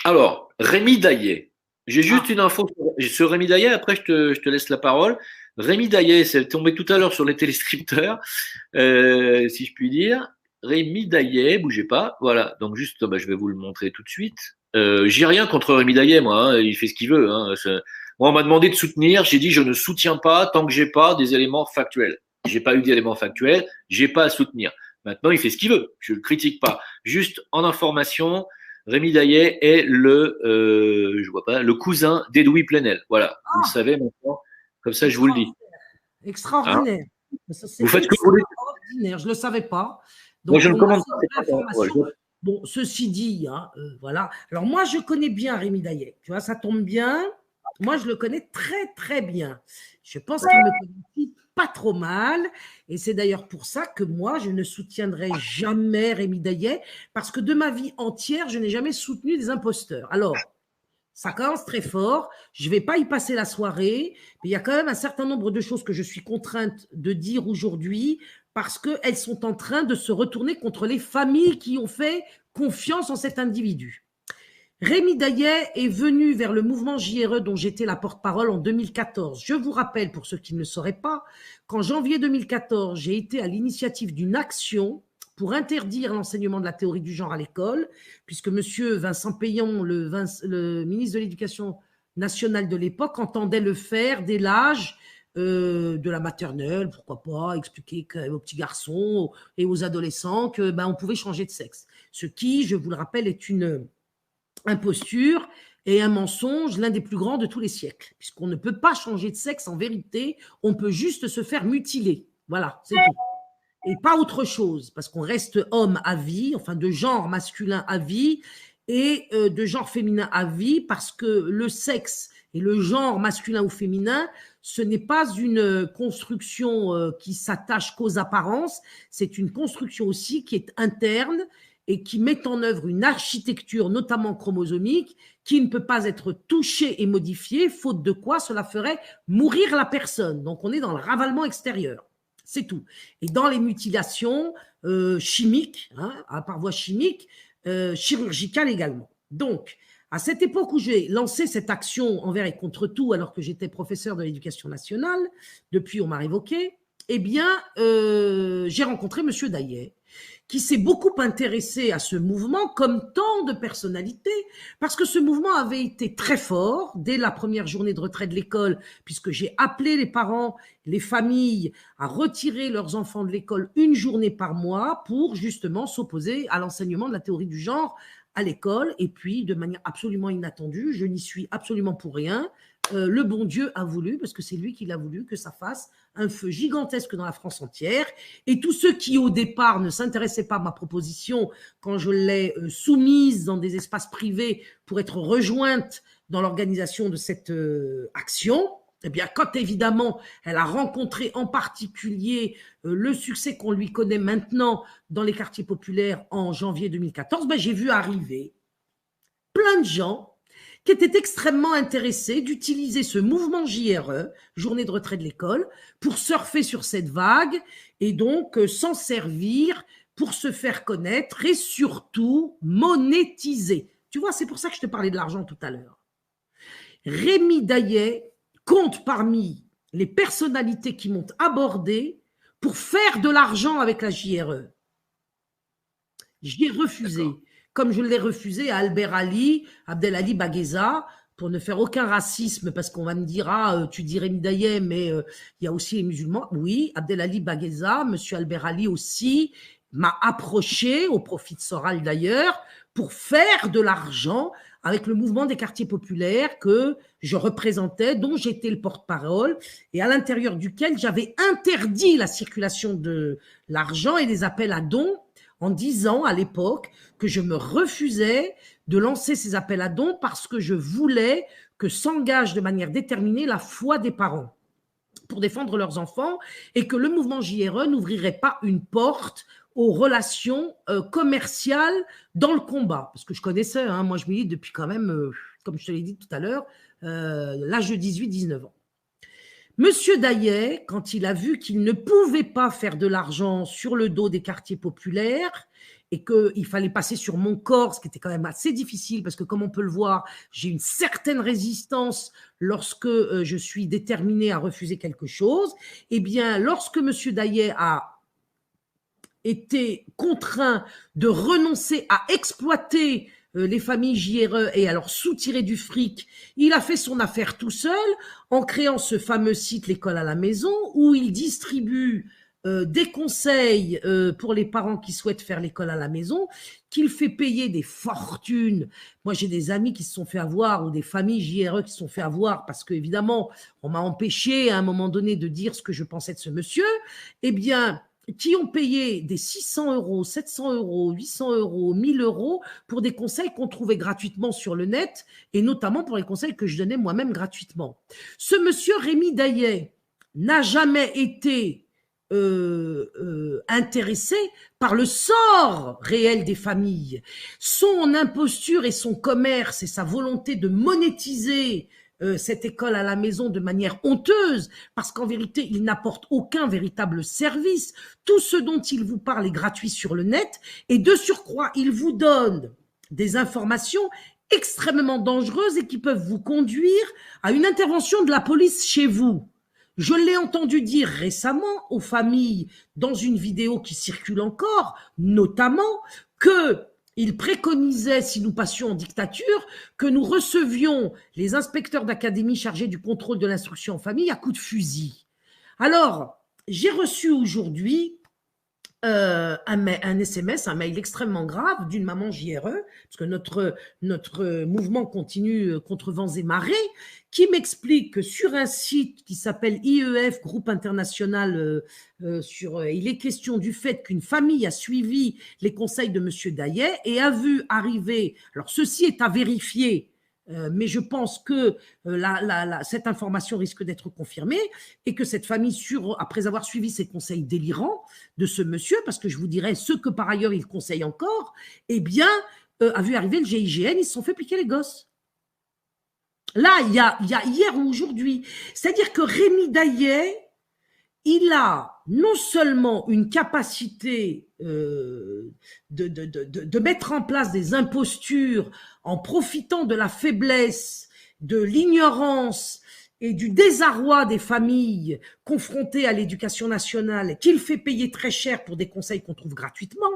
Alors, Rémi Daillet. J'ai juste Ah, une info sur Rémi Daillet, après je te laisse la parole. Rémi Daillet, c'est tombé tout à l'heure sur les téléscripteurs, si je puis dire. Rémi Daillet, bougez pas. Voilà, donc juste, bah, je vais vous le montrer tout de suite. J'ai rien contre Rémi Daillet, moi, hein, il fait ce qu'il veut. Hein. Moi, on m'a demandé de soutenir, j'ai dit je ne soutiens pas tant que j'ai pas des éléments factuels. J'ai pas eu d'éléments factuels, j'ai pas à soutenir. Maintenant, il fait ce qu'il veut, je le critique pas. Juste en information, Rémi Daillet est je vois pas, le cousin d'Edoui Plenel. Voilà, vous le ah, savez maintenant, comme ça je vous le dis. extraordinaire. Hein, Extraordinaire. Ça, vous c'est faites ce que vous voulez. extraordinaire. Je ne le savais pas. Moi, Donc, je ne on a commande cette pas, c'est vraie pas moi. Ouais, information. Bon, ceci dit, hein, voilà. Alors, moi, je connais bien Rémi Daillet. Tu vois, ça tombe bien. Moi, je le connais très, très bien. Je pense qu'il me connaît aussi pas trop mal. Et c'est d'ailleurs pour ça que moi, je ne soutiendrai jamais Rémi Daillet, parce que de ma vie entière, je n'ai jamais soutenu des imposteurs. Alors, ça commence très fort. Je ne vais pas y passer la soirée, mais il y a quand même un certain nombre de choses que je suis contrainte de dire aujourd'hui parce qu'elles sont en train de se retourner contre les familles qui ont fait confiance en cet individu. Rémi Daillet est venu vers le mouvement JRE dont j'étais la porte-parole en 2014. Je vous rappelle, pour ceux qui ne le sauraient pas, qu'en janvier 2014, j'ai été à l'initiative d'une action pour interdire l'enseignement de la théorie du genre à l'école, puisque M. Vincent Payon, le ministre de l'Éducation nationale de l'époque, entendait le faire dès l'âge de la maternelle, pourquoi pas, expliquer aux petits garçons et aux adolescents que on pouvait changer de sexe. Ce qui, je vous le rappelle, est une imposture et un mensonge, l'un des plus grands de tous les siècles, puisqu'on ne peut pas changer de sexe en vérité, on peut juste se faire mutiler. Voilà, c'est tout. Et pas autre chose, parce qu'on reste homme à vie, enfin de genre masculin à vie, et de genre féminin à vie, parce que le sexe et le genre masculin ou féminin, ce n'est pas une construction qui s'attache qu'aux apparences, c'est une construction aussi qui est interne et qui met en œuvre une architecture, notamment chromosomique, qui ne peut pas être touchée et modifiée, faute de quoi cela ferait mourir la personne. Donc on est dans le ravalement extérieur. C'est tout. Et dans les mutilations chimiques, hein, par voie chimique, chirurgicale également. Donc, à cette époque où j'ai lancé cette action envers et contre tout, alors que j'étais professeur de l'éducation nationale, depuis on m'a révoqué, eh bien, j'ai rencontré M. Daillet, qui s'est beaucoup intéressé à ce mouvement, comme tant de personnalités, parce que ce mouvement avait été très fort dès la première journée de retrait de l'école, puisque j'ai appelé les parents, les familles à retirer leurs enfants de l'école une journée par mois pour justement s'opposer à l'enseignement de la théorie du genre à l'école. Et puis, de manière absolument inattendue, je n'y suis absolument pour rien, le bon Dieu a voulu, parce que c'est lui qui l'a voulu, que ça fasse un feu gigantesque dans la France entière. Et tous ceux qui, au départ, ne s'intéressaient pas à ma proposition, quand je l'ai soumise dans des espaces privés pour être rejointe dans l'organisation de cette action, eh bien, quand évidemment elle a rencontré en particulier le succès qu'on lui connaît maintenant dans les quartiers populaires en janvier 2014, j'ai vu arriver plein de gens qui étaient extrêmement intéressés d'utiliser ce mouvement JRE, journée de retrait de l'école, pour surfer sur cette vague et donc s'en servir pour se faire connaître et surtout monétiser. Tu vois, c'est pour ça que je te parlais de l'argent tout à l'heure. Rémi Daillet compte parmi les personnalités qui m'ont abordé pour faire de l'argent avec la JRE. J'y ai refusé, comme je l'ai refusé à Albert Ali, Abdelali Bagheza, pour ne faire aucun racisme, parce qu'on va me dire, ah, tu dis Rémi Daillet, mais il y a aussi les musulmans. Oui, Abdelali Bagheza, monsieur Albert Ali aussi, m'a approché, au profit de Soral d'ailleurs, pour faire de l'argent avec le mouvement des quartiers populaires que je représentais, dont j'étais le porte-parole, et à l'intérieur duquel j'avais interdit la circulation de l'argent et des appels à dons, en disant à l'époque que je me refusais de lancer ces appels à dons parce que je voulais que s'engage de manière déterminée la foi des parents pour défendre leurs enfants et que le mouvement JRE n'ouvrirait pas une porte aux relations commerciales dans le combat. Parce que je connaissais, moi je milite depuis quand même, comme je te l'ai dit tout à l'heure, l'âge de 18-19 ans. Monsieur Daillet, quand il a vu qu'il ne pouvait pas faire de l'argent sur le dos des quartiers populaires et qu'il fallait passer sur mon corps, ce qui était quand même assez difficile parce que, comme on peut le voir, j'ai une certaine résistance lorsque je suis déterminée à refuser quelque chose. Eh bien, lorsque M. Daillet a été contraint de renoncer à exploiter les familles JRE et à leur soutirer du fric, il a fait son affaire tout seul en créant ce fameux site L'école à la maison où il distribue des conseils pour les parents qui souhaitent faire l'école à la maison, qu'il fait payer des fortunes. Moi, j'ai des amis qui se sont fait avoir ou des familles JRE qui se sont fait avoir parce que, évidemment, on m'a empêché à un moment donné de dire ce que je pensais de ce monsieur. Eh bien, qui ont payé des 600 €, 700 €, 800 €, 1000 € pour des conseils qu'on trouvait gratuitement sur le net, et notamment pour les conseils que je donnais moi-même gratuitement. Ce monsieur Rémi Daillet n'a jamais été intéressé par le sort réel des familles. Son imposture et son commerce et sa volonté de monétiser cette école à la maison de manière honteuse, parce qu'en vérité, il n'apporte aucun véritable service. Tout ce dont il vous parle est gratuit sur le net, et de surcroît, il vous donne des informations extrêmement dangereuses et qui peuvent vous conduire à une intervention de la police chez vous. Je l'ai entendu dire récemment aux familles dans une vidéo qui circule encore, notamment, qu'il préconisait, si nous passions en dictature, que nous recevions les inspecteurs d'académie chargés du contrôle de l'instruction en famille à coups de fusil. Alors, j'ai reçu aujourd'hui un SMS, un mail extrêmement grave d'une maman JRE, parce que notre mouvement continue contre vents et marées, qui m'explique que sur un site qui s'appelle IEF, Groupe International, il est question du fait qu'une famille a suivi les conseils de M. Daillet et a vu arriver, alors ceci est à vérifier, mais je pense que cette information risque d'être confirmée et que cette famille, après avoir suivi ces conseils délirants de ce monsieur, parce que je vous dirais ce que par ailleurs il conseille encore, eh bien, a vu arriver le GIGN, ils se sont fait piquer les gosses. Là, il y a hier ou aujourd'hui. C'est-à-dire que Rémi Daillet, il a non seulement une capacité de mettre en place des impostures en profitant de la faiblesse, de l'ignorance et du désarroi des familles confrontées à l'éducation nationale, qu'il fait payer très cher pour des conseils qu'on trouve gratuitement.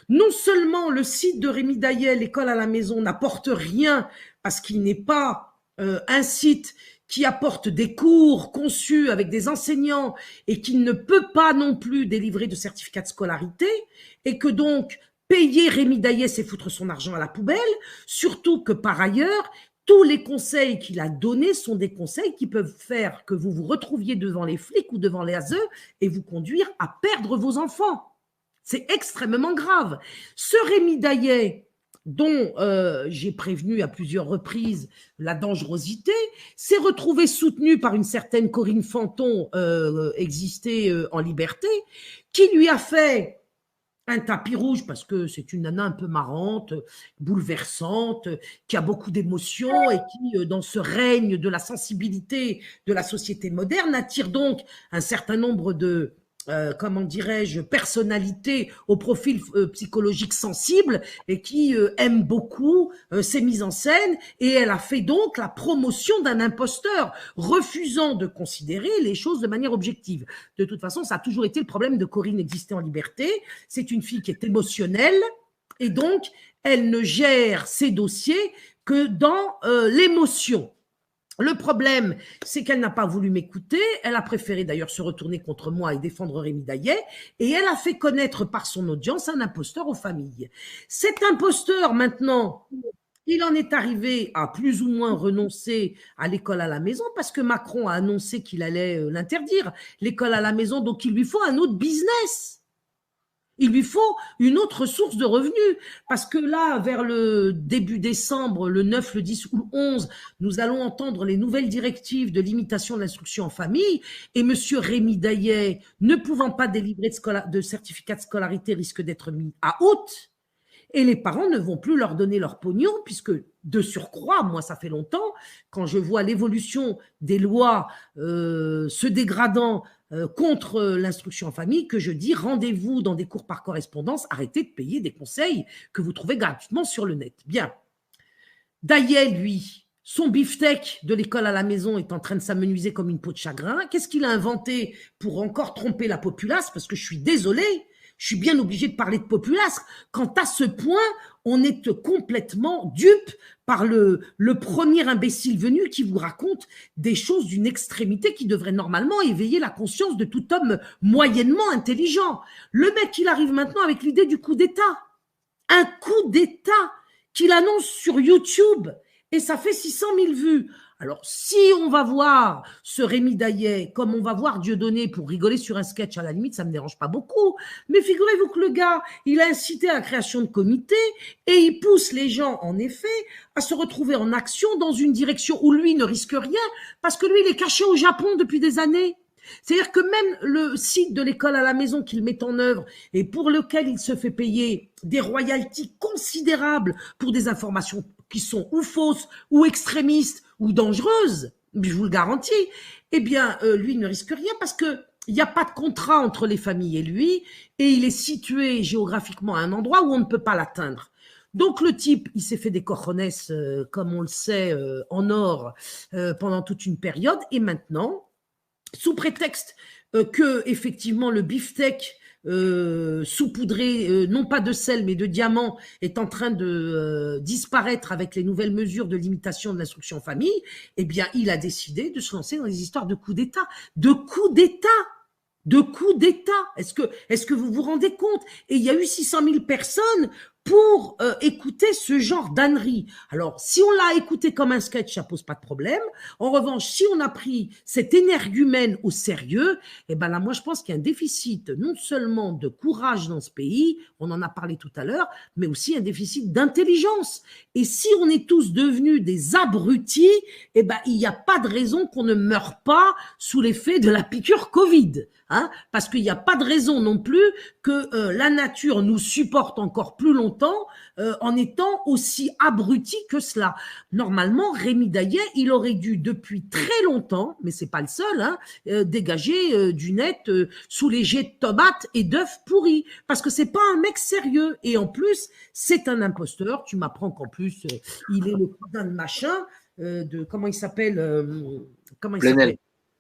Non seulement le site de Rémi Daillet, l'école à la maison, n'apporte rien parce qu'il n'est pas un site qui apporte des cours conçus avec des enseignants et qui ne peut pas non plus délivrer de certificat de scolarité, et que donc payer Rémi Daillet, c'est foutre son argent à la poubelle, surtout que par ailleurs, tous les conseils qu'il a donnés sont des conseils qui peuvent faire que vous vous retrouviez devant les flics ou devant les ASE et vous conduire à perdre vos enfants. C'est extrêmement grave. Ce Rémi Daillet, dont j'ai prévenu à plusieurs reprises la dangerosité, s'est retrouvé soutenu par une certaine Corinne Fanton, existée en liberté, qui lui a fait un tapis rouge parce que c'est une nana un peu marrante, bouleversante, qui a beaucoup d'émotions et qui, dans ce règne de la sensibilité de la société moderne, attire donc un certain nombre de comment dirais-je, personnalité au profil psychologique sensible et qui aime beaucoup ses mises en scène, et elle a fait donc la promotion d'un imposteur, refusant de considérer les choses de manière objective. De toute façon, ça a toujours été le problème de Corinne Existée en liberté. C'est une fille qui est émotionnelle et donc elle ne gère ses dossiers que dans l'émotion. Le problème, c'est qu'elle n'a pas voulu m'écouter. Elle a préféré d'ailleurs se retourner contre moi et défendre Rémi Daillet. Et elle a fait connaître par son audience un imposteur aux familles. Cet imposteur, maintenant, il en est arrivé à plus ou moins renoncer à l'école à la maison parce que Macron a annoncé qu'il allait l'interdire, l'école à la maison. Donc, il lui faut un autre business. Il lui faut une autre source de revenus, parce que là, vers le début décembre, le 9, le 10 ou le 11, nous allons entendre les nouvelles directives de limitation de l'instruction en famille, et monsieur Rémi Daillet, ne pouvant pas délivrer de certificat de scolarité, risque d'être mis à haute. Et les parents ne vont plus leur donner leur pognon, puisque de surcroît, moi ça fait longtemps, quand je vois l'évolution des lois se dégradant contre l'instruction en famille, que je dis rendez-vous dans des cours par correspondance, arrêtez de payer des conseils que vous trouvez gratuitement sur le net. Bien. Dayel, lui, son beefsteak de l'école à la maison est en train de s'amenuiser comme une peau de chagrin. Qu'est-ce qu'il a inventé pour encore tromper la populace? Parce que je suis désolée, je suis bien obligée de parler de populace. Quand à ce point, on est complètement dupe par le premier imbécile venu qui vous raconte des choses d'une extrémité qui devrait normalement éveiller la conscience de tout homme moyennement intelligent. Le mec, il arrive maintenant avec l'idée du coup d'État. Un coup d'État qu'il annonce sur YouTube et ça fait 600 000 vues. Alors, si on va voir ce Rémi Daillet, comme on va voir Dieudonné pour rigoler sur un sketch, à la limite, ça ne me dérange pas beaucoup. Mais figurez-vous que le gars, il a incité à la création de comités et il pousse les gens, en effet, à se retrouver en action dans une direction où lui ne risque rien parce que lui, il est caché au Japon depuis des années. C'est-à-dire que même le site de l'école à la maison qu'il met en œuvre et pour lequel il se fait payer des royalties considérables pour des informations qui sont ou fausses, ou extrémistes, ou dangereuses, je vous le garantis, eh bien, lui ne risque rien parce que il n'y a pas de contrat entre les familles et lui, et il est situé géographiquement à un endroit où on ne peut pas l'atteindre. Donc le type, il s'est fait des cojones, comme on le sait, en or pendant toute une période, et maintenant, sous prétexte que effectivement le beefsteak saupoudré, non pas de sel mais de diamant, est en train de disparaître avec les nouvelles mesures de limitation de l'instruction en famille, eh bien il a décidé de se lancer dans les histoires de coups d'État. De coups d'État. De coups d'État. Est-ce que vous vous rendez compte? Et il y a eu 600 000 personnes pour écouter ce genre d'ânerie. Alors, si on l'a écouté comme un sketch, ça pose pas de problème. En revanche, si on a pris cet énergumène au sérieux, eh ben là, moi, je pense qu'il y a un déficit non seulement de courage dans ce pays, on en a parlé tout à l'heure, mais aussi un déficit d'intelligence. Et si on est tous devenus des abrutis, eh ben, il n'y a pas de raison qu'on ne meure pas sous l'effet de la piqûre Covid. Hein, parce qu'il n'y a pas de raison non plus que la nature nous supporte encore plus longtemps en étant aussi abruti que cela. Normalement, Rémi Daillet, il aurait dû depuis très longtemps, mais c'est pas le seul, hein, dégager du net sous les jets de tomates et d'œufs pourris, parce que c'est pas un mec sérieux. Et en plus, c'est un imposteur. Tu m'apprends qu'en plus, il est le cousin de machin, de comment il s'appelle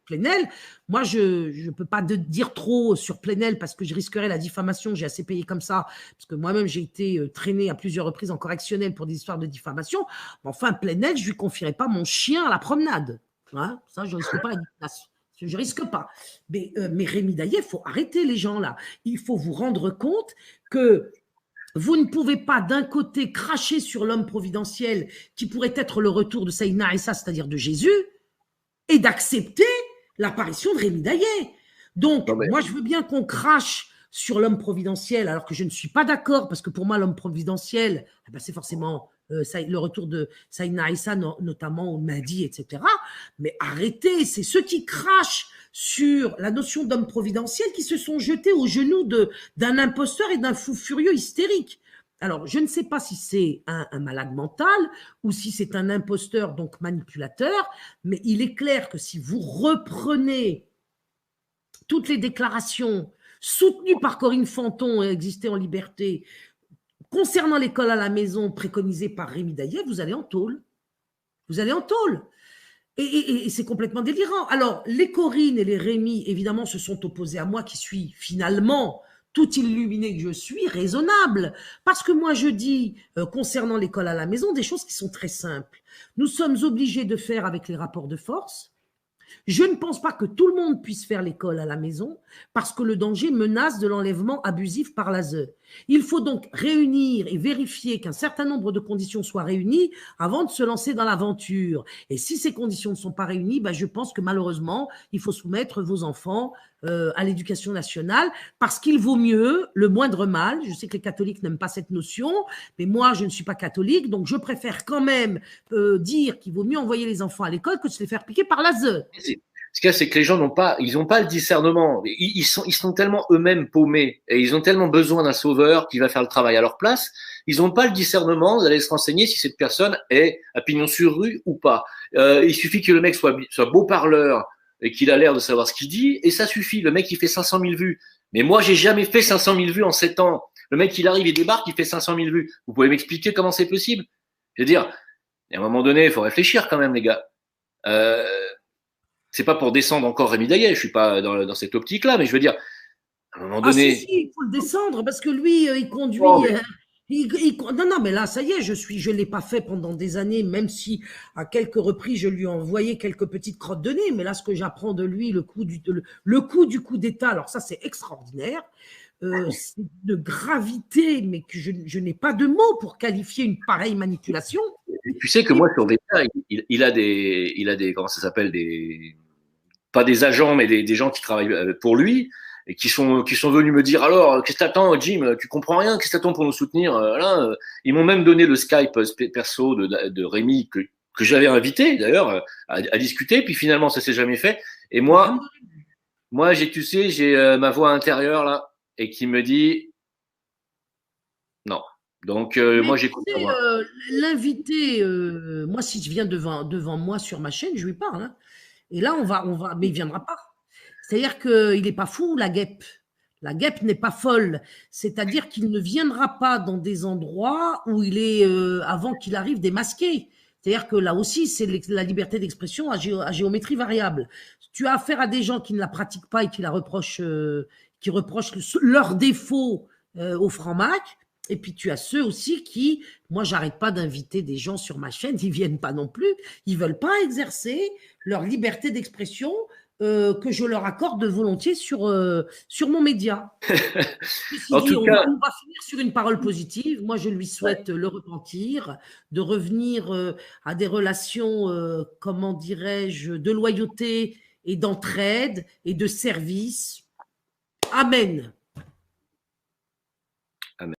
Plenel. Moi, je ne peux pas dire trop sur Plenel parce que je risquerais la diffamation. J'ai assez payé comme ça parce que moi-même, j'ai été traîné à plusieurs reprises en correctionnel pour des histoires de diffamation. Mais enfin, Plenel, je ne lui confierai pas mon chien à la promenade. Hein, ça, je ne risque pas la diffamation. Je risque pas. Mais Rémi Daillet, il faut arrêter les gens là. Il faut vous rendre compte que vous ne pouvez pas d'un côté cracher sur l'homme providentiel qui pourrait être le retour de Sayyidina Issa, c'est-à-dire de Jésus, et d'accepter l'apparition de Rémi Daillet. Donc, moi, je veux bien qu'on crache sur l'homme providentiel, alors que je ne suis pas d'accord, parce que pour moi, l'homme providentiel, c'est forcément le retour de Sayyidina Issa, notamment au Mahdi, etc. Mais arrêtez, c'est ceux qui crachent sur la notion d'homme providentiel qui se sont jetés aux genoux d'un imposteur et d'un fou furieux hystérique. Alors, je ne sais pas si c'est un malade mental ou si c'est un imposteur, donc manipulateur, mais il est clair que si vous reprenez toutes les déclarations soutenues par Corinne Fanton et Exister en liberté concernant l'école à la maison préconisée par Rémi Daillet, vous allez en tôle. Vous allez en tôle. Et c'est complètement délirant. Alors, les Corinne et les Rémi, évidemment, se sont opposés à moi qui suis finalement tout illuminé que je suis, raisonnable. Parce que moi, je dis, concernant l'école à la maison, des choses qui sont très simples. Nous sommes obligés de faire avec les rapports de force. Je ne pense pas que tout le monde puisse faire l'école à la maison parce que le danger menace de l'enlèvement abusif par l'ASE. Il faut donc réunir et vérifier qu'un certain nombre de conditions soient réunies avant de se lancer dans l'aventure. Et si ces conditions ne sont pas réunies, je pense que malheureusement, il faut soumettre vos enfants à l'éducation nationale parce qu'il vaut mieux le moindre mal. Je sais que les catholiques n'aiment pas cette notion, mais moi, je ne suis pas catholique, donc je préfère quand même dire qu'il vaut mieux envoyer les enfants à l'école que de se les faire piquer par l'ASE. Ce qu'il y a, c'est que les gens ils n'ont pas le discernement. Ils sont tellement eux-mêmes paumés et ils ont tellement besoin d'un sauveur qui va faire le travail à leur place. Ils n'ont pas le discernement d'aller se renseigner si cette personne est à pignon sur rue ou pas. Il suffit que le mec soit beau parleur et qu'il a l'air de savoir ce qu'il dit, et ça suffit. Le mec, il fait 500 000 vues. Mais moi, j'ai jamais fait 500 000 vues en 7 ans. Le mec, il arrive, il débarque, il fait 500 000 vues. Vous pouvez m'expliquer comment c'est possible? Je veux dire, à un moment donné, il faut réfléchir quand même, les gars. C'est pas pour descendre encore Rémi Daillet, je suis pas dans cette optique-là, mais je veux dire, à un moment donné. Si, il faut le descendre parce que lui, il conduit. Oh, mais... Non, mais là, ça y est, je l'ai pas fait pendant des années, même si à quelques reprises je lui ai envoyé quelques petites crottes de nez. Mais là, ce que j'apprends de lui, le coup du coup d'État, alors ça, c'est extraordinaire. C'est de gravité, mais que je n'ai pas de mots pour qualifier une pareille manipulation. Et tu sais que moi, sur Veta, il a des, comment ça s'appelle, pas des agents, mais des gens qui travaillent pour lui et qui sont venus me dire, alors, qu'est-ce que t'attends, Jim? Tu comprends rien? Qu'est-ce que t'attends pour nous soutenir? Là, ils m'ont même donné le Skype perso de Rémi que j'avais invité d'ailleurs à discuter, puis finalement ça s'est jamais fait. Et moi, j'ai ma voix intérieure là et qui me dit non. Donc moi j'écoute pas moi. L'invité, moi, si je viens devant moi sur ma chaîne, je lui parle. Hein. Et là, mais il viendra pas. C'est-à-dire qu'il n'est pas fou, la guêpe. La guêpe n'est pas folle. C'est-à-dire qu'il ne viendra pas dans des endroits où il est, avant qu'il arrive, démasqué. C'est-à-dire que là aussi, c'est la liberté d'expression à géométrie variable. Tu as affaire à des gens qui ne la pratiquent pas et qui reprochent leurs défauts au franc-mac. Et puis tu as ceux aussi qui, moi, j'arrête pas d'inviter des gens sur ma chaîne, ils viennent pas non plus, ils veulent pas exercer leur liberté d'expression que je leur accorde volontiers sur mon média. En tout cas, on va finir sur une parole positive. Moi, je lui souhaite le repentir, de revenir à des relations, comment dirais-je, de loyauté et d'entraide et de service. Amen.